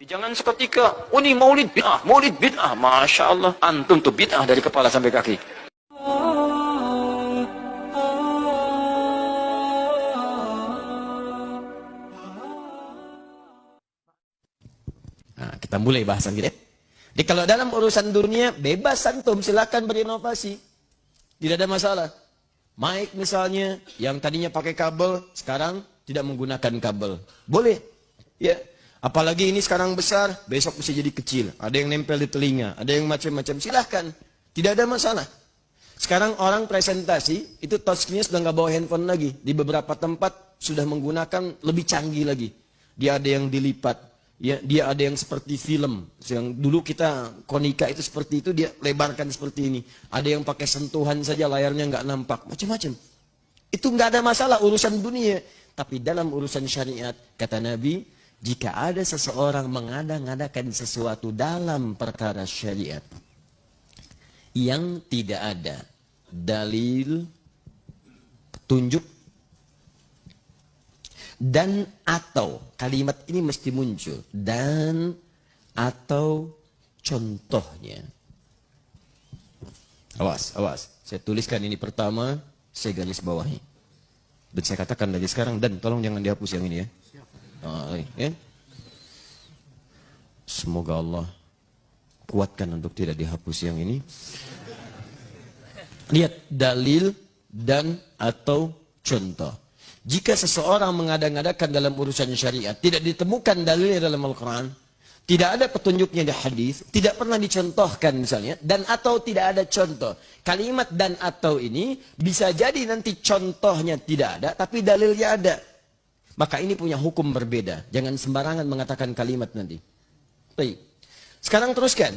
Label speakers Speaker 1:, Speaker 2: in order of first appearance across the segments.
Speaker 1: Jangan seketika, oh ini maulid bid'ah. Masya Allah, antum tuh bid'ah dari kepala sampai kaki.
Speaker 2: Nah, kita mulai bahasan kita. Jadi kalau dalam urusan dunia, bebas antum, silakan berinovasi. Tidak ada masalah. Mic misalnya, yang tadinya pakai kabel, sekarang tidak menggunakan kabel. Boleh. Ya. Apalagi ini sekarang besar, besok bisa jadi kecil. Ada yang nempel di telinga, ada yang macam-macam. Silahkan, tidak ada masalah. Sekarang orang presentasi, itu touchscreen sudah nggak bawa handphone lagi. Di beberapa tempat sudah menggunakan lebih canggih lagi. Dia ada yang dilipat, ya, dia ada yang seperti film. Yang dulu kita konika itu seperti itu, dia lebarkan seperti ini. Ada yang pakai sentuhan saja, layarnya nggak nampak. Macam-macam. Itu nggak ada masalah urusan dunia. Tapi dalam urusan syariat, kata Nabi, jika ada seseorang mengada-ngadakan sesuatu dalam perkara syariat yang tidak ada dalil, petunjuk, dan atau, kalimat ini mesti muncul, dan atau contohnya. Awas, awas. Saya tuliskan ini pertama, saya garis bawahi. Dan saya katakan lagi sekarang, dan tolong jangan dihapus yang ini ya. Ya. Semoga Allah kuatkan untuk tidak dihapus yang ini. Lihat dalil dan atau contoh. Jika seseorang mengada-ngadakan dalam urusan syariat, tidak ditemukan dalilnya dalam Al-Quran, tidak ada petunjuknya di hadis, tidak pernah dicontohkan misalnya, dan atau tidak ada contoh. Kalimat dan atau ini bisa jadi nanti contohnya tidak ada, tapi dalilnya ada. Maka ini punya hukum berbeda. Jangan sembarangan mengatakan kalimat nanti. Baik. Sekarang teruskan.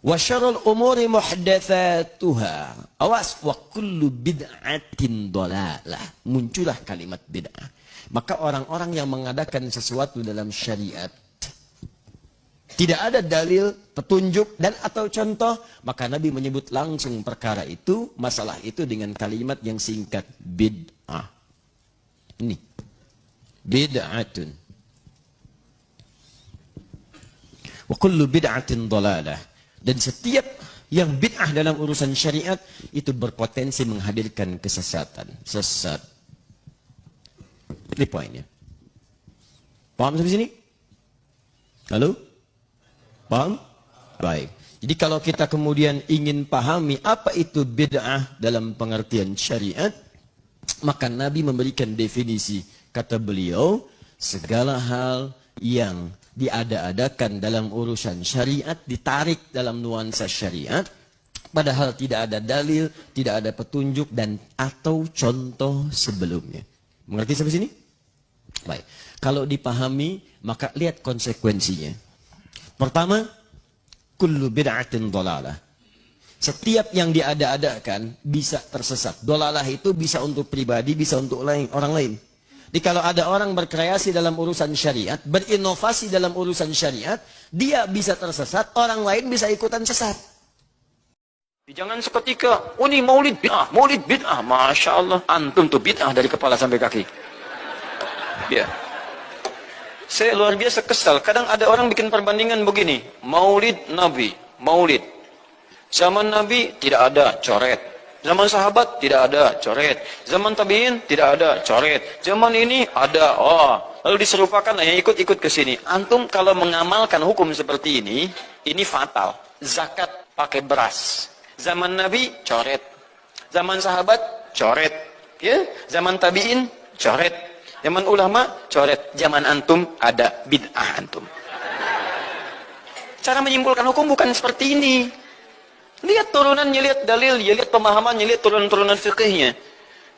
Speaker 2: Wa syarrul umuri muhdatsatuha. Awas, wa kullu bid'atin dhalalah. Muncullah kalimat bid'ah. Maka orang-orang yang mengadakan sesuatu dalam syariat tidak ada dalil, petunjuk dan atau contoh, maka Nabi menyebut langsung perkara itu, masalah itu dengan kalimat yang singkat, bid'ah. Ini bid'atun. Wa kullu bid'atin dhalalah. Dan setiap yang bid'ah dalam urusan syariat itu berpotensi menghadirkan kesesatan, sesat. Ini poinnya. Paham sampai sini? Halo? Paham? Baik. Jadi kalau kita kemudian ingin pahami apa itu bid'ah dalam pengertian syariat, maka Nabi memberikan definisi. Kata beliau, segala hal yang diada-adakan dalam urusan syariat, ditarik dalam nuansa syariat, padahal tidak ada dalil, tidak ada petunjuk, dan atau contoh sebelumnya. Mengerti sampai sini? Baik. Kalau dipahami, maka lihat konsekuensinya. Pertama, kullu bid'atin dhalalah. Setiap yang diada-adakan bisa tersesat. Dhalalah itu bisa untuk pribadi, bisa untuk orang lain. Jadi kalau ada orang berkreasi dalam urusan syariat, berinovasi dalam urusan syariat, dia bisa tersesat, orang lain bisa ikutan sesat.
Speaker 1: Jangan seketika, oh ini maulid bid'ah. Masya Allah, antum tuh bid'ah dari kepala sampai kaki. Ya. Saya luar biasa kesal. Kadang ada orang bikin perbandingan begini, maulid Nabi, maulid. Zaman Nabi tidak ada coret. Zaman sahabat tidak ada coret. Zaman tabi'in tidak ada coret. Zaman ini ada. Oh, lalu diserupakan yang ikut-ikut ke sini. Antum kalau mengamalkan hukum seperti ini fatal. Zakat pakai beras. Zaman Nabi coret. Zaman sahabat coret. Ya, zaman tabi'in coret. Zaman ulama coret. Zaman antum ada bid'ah antum. Cara menyimpulkan hukum bukan seperti ini. Lihat turunannya, lihat dalilnya, lihat pemahamannya, lihat turunan-turunan fikihnya.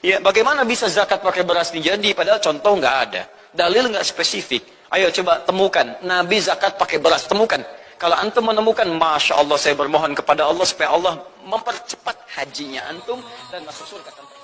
Speaker 1: Ya, bagaimana bisa zakat pakai beras ini jadi, padahal contoh nggak ada. Dalil nggak spesifik. Ayo coba temukan, Nabi zakat pakai beras, temukan. Kalau antum menemukan, Masya Allah, saya bermohon kepada Allah supaya Allah mempercepat hajinya antum dan masuk surga tanpa